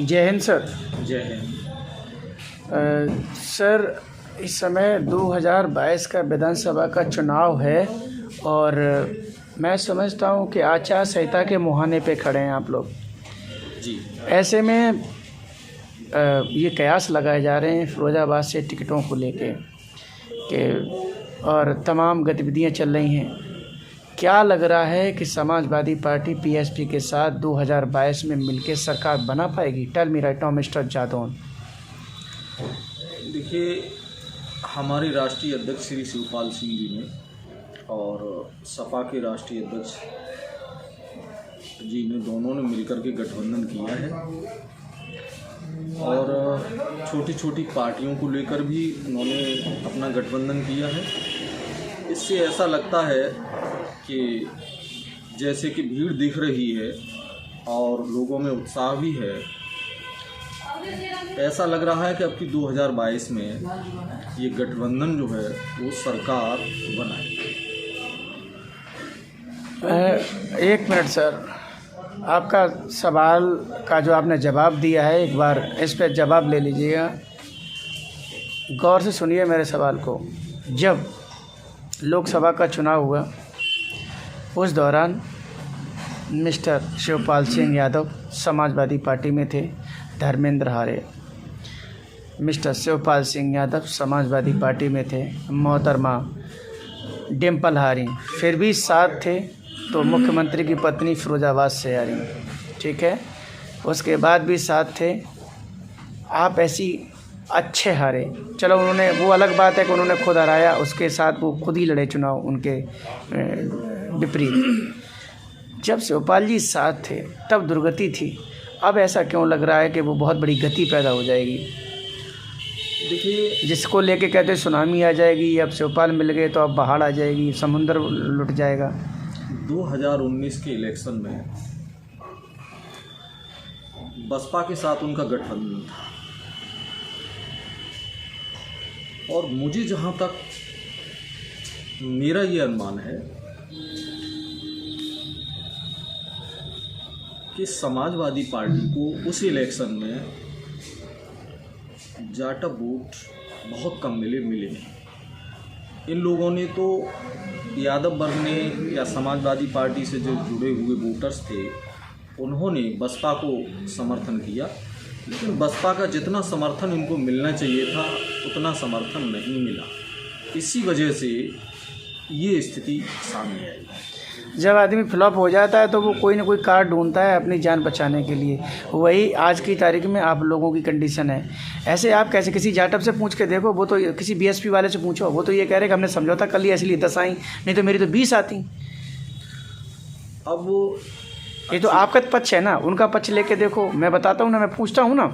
जय हिंद सर। जय हिंद। सर, इस समय 2022 का विधानसभा का चुनाव है और मैं समझता हूं कि आचार संहिता के मुहाने पे खड़े हैं आप लोग जी। ऐसे में ये कयास लगाए जा रहे हैं फिरोजाबाद से टिकटों को लेके कि और तमाम गतिविधियां चल रही हैं। क्या लग रहा है कि समाजवादी पार्टी पीएसपी के साथ 2022 में मिलकर सरकार बना पाएगी? Tell me right now mister Jadaun. देखिए, हमारे राष्ट्रीय अध्यक्ष श्री शिवपाल सिंह जी ने और सपा के राष्ट्रीय अध्यक्ष जी ने दोनों ने मिलकर के गठबंधन किया है और छोटी छोटी पार्टियों को लेकर भी उन्होंने अपना गठबंधन किया है। इससे ऐसा लगता है कि जैसे कि भीड़ दिख रही है और लोगों में उत्साह भी है। ऐसा लग रहा है कि अब की 2022 में ये गठबंधन जो है वो सरकार बनाएगी। एक मिनट सर, आपका सवाल का जो आपने जवाब दिया है एक बार इस पर जवाब ले लीजिएगा। गौर से सुनिए मेरे सवाल को। जब लोकसभा का चुनाव हुआ उस दौरान मिस्टर शिवपाल सिंह यादव समाजवादी पार्टी में थे, धर्मेंद्र हारे। मिस्टर शिवपाल सिंह यादव समाजवादी पार्टी में थे, मोहतरमा डिम्पल हारी, फिर भी साथ थे तो मुख्यमंत्री की पत्नी फिरोजाबाद से आ रही, ठीक है। उसके बाद भी साथ थे आप, ऐसी अच्छे हारे। चलो उन्होंने, वो अलग बात है कि उन्होंने खुद हराया, उसके साथ वो खुद ही लड़े चुनाव उनके विपरीत। जब शिवपाल जी साथ थे तब दुर्गति थी, अब ऐसा क्यों लग रहा है कि वो बहुत बड़ी गति पैदा हो जाएगी? देखिए, जिसको लेके कहते सुनामी आ जाएगी, अब शिवपाल मिल गए तो अब बाढ़ आ जाएगी, समुद्र लुट जाएगा। 2019 के इलेक्शन में बसपा के साथ उनका गठबंधन था और मुझे जहाँ तक मेरा ये अनुमान है कि समाजवादी पार्टी को उस इलेक्शन में जाटा वोट बहुत कम मिले नहीं। इन लोगों ने तो, यादव वर्ग ने या समाजवादी पार्टी से जो जुड़े हुए वोटर्स थे उन्होंने बसपा को समर्थन किया, लेकिन बसपा का जितना समर्थन इनको मिलना चाहिए था उतना समर्थन नहीं मिला। इसी वजह से ये स्थिति सामने आई। जब आदमी फ्लॉप हो जाता है तो वो कोई ना कोई कार ढूंढता है अपनी जान बचाने के लिए। वही आज की तारीख में आप लोगों की कंडीशन है। ऐसे आप कैसे, किसी जाटव से पूछ के देखो, वो तो किसी बीएसपी वाले से पूछो, वो तो ये कह रहे कि हमने समझौता कर लिया इसलिए 10 आई, नहीं तो मेरी तो 20 आती। अब वो ये तो आपका पक्ष है ना, उनका पक्ष लेके देखो। मैं बताता हूँ ना, मैं पूछता हूँ ना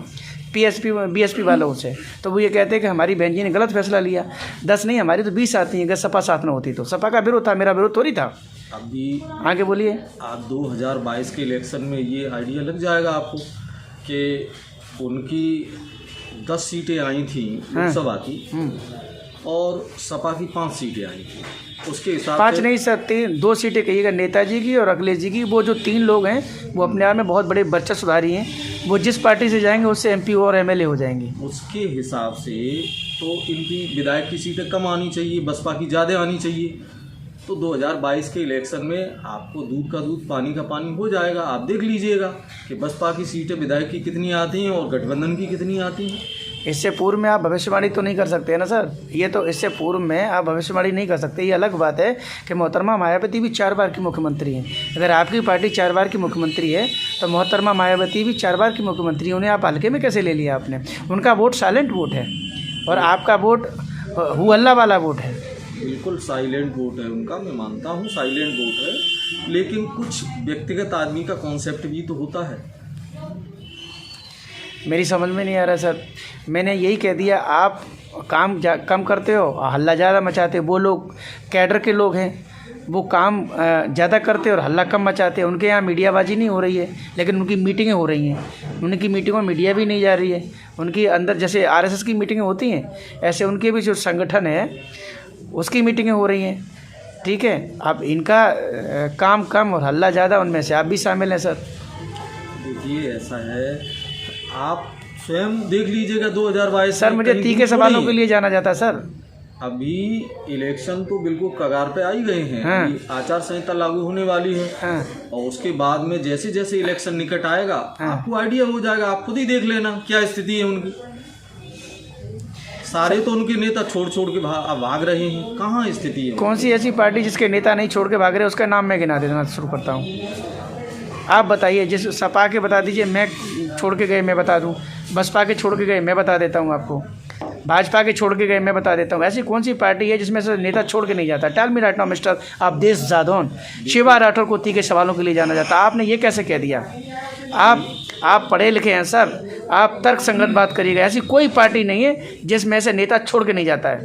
बीएसपी वालों से, तो वो ये कहते हैं कि हमारी बहन जी ने गलत फैसला लिया, 10 नहीं हमारी तो 20 आती हैं। अगर सपा साथ में होती तो, सपा का विरोध था, मेरा विरोध थोड़ी था। अभी आगे बोलिए। आप 2022 के इलेक्शन में ये आइडिया लग जाएगा आपको कि उनकी 10 सीटें आई थी लोकसभा की और सपा की 5 सीटें आई थी। उसके हिसाब 5 नहीं सर, 2 सीटें कहिएगा, नेताजी की और अखिलेश जी की। वो जो 3 लोग हैं वो अपने आप में बहुत बड़े वर्चस्व सुधारी हैं। वो जिस पार्टी से जाएंगे उससे एमपी और एमएलए हो जाएंगे। उसके हिसाब से तो इनकी विधायक की सीटें कम आनी चाहिए, बसपा की ज़्यादा आनी चाहिए। तो 2022 के इलेक्शन में आपको दूध का दूध पानी का पानी हो जाएगा। आप देख लीजिएगा कि बसपा की सीटें विधायक की कितनी आती हैं और गठबंधन की कितनी आती हैं। इससे पूर्व में आप भविष्यवाणी तो नहीं कर सकते ना सर, ये तो इससे पूर्व में आप भविष्यवाणी नहीं कर सकते। ये अलग बात है कि मोहतरमा मायावती भी 4 बार की मुख्यमंत्री हैं। अगर आपकी पार्टी 4 बार की मुख्यमंत्री है तो मोहतरमा मायावती भी 4 बार की मुख्यमंत्री है। उन्हें आप हल्के में कैसे ले लिया आपने? उनका वोट साइलेंट वोट है और आपका वोट हु अल्लाह वाला वोट है। बिल्कुल साइलेंट वोट है उनका, मैं मानता हूँ साइलेंट वोट है, लेकिन कुछ व्यक्तिगत आदमी का कॉन्सेप्ट भी तो होता है। मेरी समझ में नहीं आ रहा सर। मैंने यही कह दिया, आप काम कम करते हो, हल्ला ज़्यादा मचाते हो। वो लोग कैडर के लोग हैं, वो काम ज़्यादा करते और हल्ला कम मचाते हैं। उनके यहाँ मीडियाबाजी नहीं हो रही है, लेकिन उनकी मीटिंगें हो रही हैं। उनकी मीटिंगों में मीडिया भी नहीं जा रही है। उनकी अंदर जैसे आरएसएस की मीटिंगें होती हैं, ऐसे उनके भी जो संगठन है उसकी मीटिंगें हो रही हैं। ठीक है, अब इनका काम कम और हल्ला ज़्यादा, उनमें से आप भी शामिल हैं सर। देखिए ऐसा है, आप स्वयं देख लीजिएगा 2022 सर मुझे 30 के सवालों के लिए जाना जाता है सर। अभी इलेक्शन तो बिल्कुल कगार पे आई गए हैं। हाँ। अभी आचार संहिता लागू होने वाली है। हाँ। और उसके बाद में जैसे जैसे इलेक्शन निकट आएगा, हाँ। आपको आइडिया हो जाएगा। आप खुद ही देख लेना क्या स्थिति है उनकी। सारे तो उनके नेता छोड़ छोड़ के भाग रहे हैं। कहाँ स्थिति है? कौन सी ऐसी पार्टी जिसके नेता नहीं छोड़ के भाग रहे, उसका नाम मैं गिना देना शुरू करता हूँ। आप बताइए, जिस सपा के बता दीजिए, मैं छोड़ के गए मैं बता दूँ। बसपा के छोड़ के गए मैं बता देता हूँ आपको। भाजपा के छोड़ के गए मैं बता देता हूँ। ऐसी कौन सी पार्टी है जिसमें से नेता छोड़ के नहीं जाता? Tell me right now mister Awadhesh Jadaun. Shiva Rathore को 30 के सवालों के लिए जाना जाता। आपने ये कैसे कह दिया? आप पढ़े लिखे हैं सर, आप तर्क संगत बात करिएगा। ऐसी कोई पार्टी नहीं है जिसमें से नेता छोड़ के नहीं जाता है।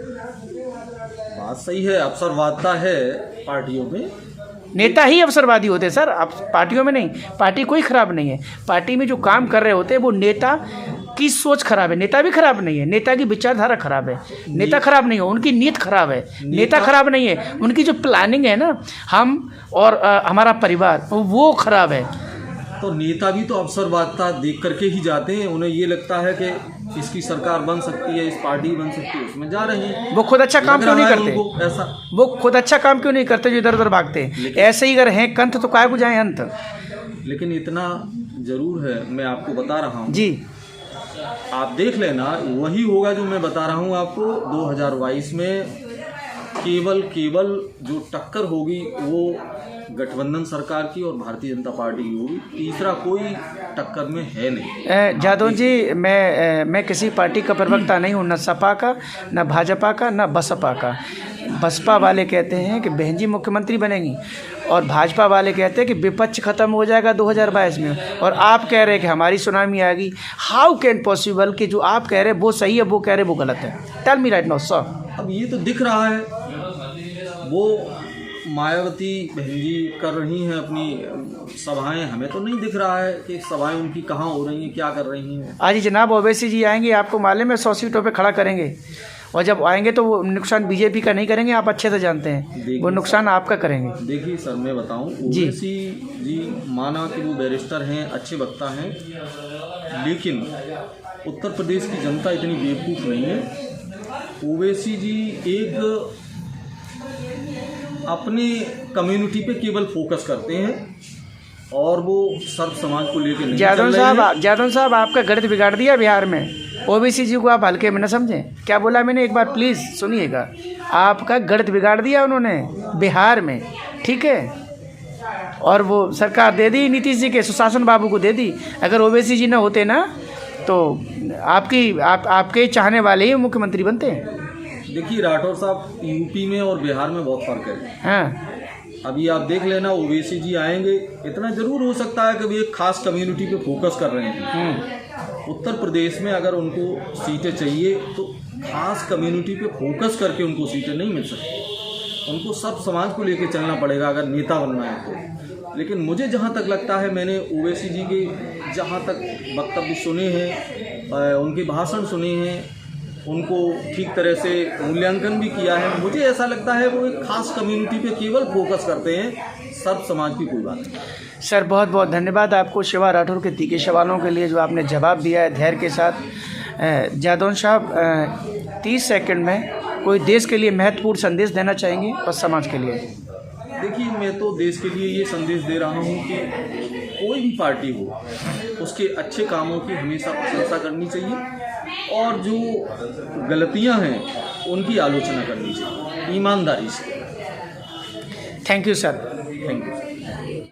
बात सही है, अवसरवादिता है पार्टियों में। नेता ही अवसरवादी होते हैं सर, आप पार्टियों में नहीं। पार्टी कोई खराब नहीं है। पार्टी में जो काम कर रहे होते हैं वो नेता की सोच खराब है। नेता भी खराब नहीं है, नेता की विचारधारा खराब है। नेता खराब नहीं हो, उनकी नीयत खराब है। नेता खराब नहीं है, उनकी जो प्लानिंग है ना, हम और हमारा परिवार, वो खराब है। तो नेता भी तो अवसरवादिता देख करके ही जाते हैं। उन्हें ये लगता है कि इसकी सरकार बन सकती है, इस पार्टी बन सकती है, उसमें जा रहे हैं। वो खुद अच्छा काम क्यों नहीं करते? ऐसा वो खुद अच्छा काम क्यों नहीं करते जो इधर उधर भागते हैं? ऐसे ही अगर हैं कंथ तो काय को जाए अंत। लेकिन इतना जरूर है, मैं आपको बता रहा हूँ जी, आप देख लेना, वही होगा जो मैं बता रहा हूँ आपको। 2022 में केवल जो टक्कर होगी वो गठबंधन सरकार की और भारतीय जनता पार्टी की होगी। तीसरा कोई टक्कर में है नहीं। जादौन जी, मैं किसी पार्टी का प्रवक्ता नहीं हूँ, न सपा का, न भाजपा का, न बसपा का। बसपा वाले कहते हैं कि बहन जी मुख्यमंत्री बनेंगी, और भाजपा वाले कहते हैं कि विपक्ष खत्म हो जाएगा 2022 में, और आप कह रहे हैं कि हमारी सुनामी आएगी। हाउ कैन पॉसिबल कि जो आप कह रहे हैं वो सही है, वो कह रहे हैं वो गलत है? Tell me right now sir. अब ये तो दिख रहा है, वो मायावती बहन जी कर रही हैं अपनी सभाएं। हमें तो नहीं दिख रहा है कि सभाएं उनकी कहाँ हो रही हैं, क्या कर रही हैं। आज जनाब ओवैसी जी आएंगे, आपको मालूम है 100 सीटों पे खड़ा करेंगे, और जब आएंगे तो वो नुकसान बीजेपी का नहीं करेंगे, आप अच्छे से जानते हैं। वो नुकसान आपका करेंगे। देखिए सर, मैं बताऊं, ओवैसी जी माना कि वो बैरिस्टर हैं, अच्छे वक्ता हैं, लेकिन उत्तर प्रदेश की जनता इतनी बेवकूफ़ नहीं है। ओवैसी जी एक अपने कम्युनिटी पे केवल फोकस करते हैं और वो सर्व समाज को लेकर नहीं चल रहे हैं। जादौन साहब, आपका गणित बिगाड़ दिया बिहार में। ओबीसी जी को आप हल्के में न समझें। क्या बोला मैंने, एक बार प्लीज़ सुनिएगा। आपका गणित बिगाड़ दिया उन्होंने बिहार में, ठीक है? और वो सरकार दे दी नीतीश जी के, सुशासन बाबू को दे दी। अगर ओबीसी जी न होते ना तो आपके चाहने वाले ही मुख्यमंत्री बनते हैं। देखिए राठौर साहब, यूपी में और बिहार में बहुत फर्क है। हाँ, अभी आप देख लेना, ओवैसी जी आएंगे, इतना जरूर हो सकता है कि वे एक खास कम्युनिटी पे फोकस कर रहे हैं। उत्तर प्रदेश में अगर उनको सीटें चाहिए तो खास कम्युनिटी पे फोकस करके उनको सीटें नहीं मिल सकती। उनको सब समाज को लेकर चलना पड़ेगा अगर नेता बनना है तो। लेकिन मुझे जहाँ तक लगता है, मैंने ओवैसी जी के जहाँ तक वक्तव्य सुने हैं, उनके भाषण सुने हैं, उनको ठीक तरह से मूल्यांकन भी किया है, मुझे ऐसा लगता है वो एक खास कम्युनिटी पे केवल फोकस करते हैं, सब समाज की कोई बात नहीं। सर बहुत बहुत धन्यवाद आपको शिवा राठौर के 30 के सवालों के लिए जो आपने जवाब दिया है धैर्य के साथ। जादौन साहब, 30 सेकंड में कोई देश के लिए महत्वपूर्ण संदेश देना चाहेंगे और समाज के लिए? देखिए, मैं तो देश के लिए ये संदेश दे रहा हूँ कि कोई भी पार्टी हो, उसके अच्छे कामों की हमेशा प्रशंसा करनी चाहिए और जो गलतियाँ हैं उनकी आलोचना करनी चाहिए ईमानदारी से। Thank you sir. Thank you.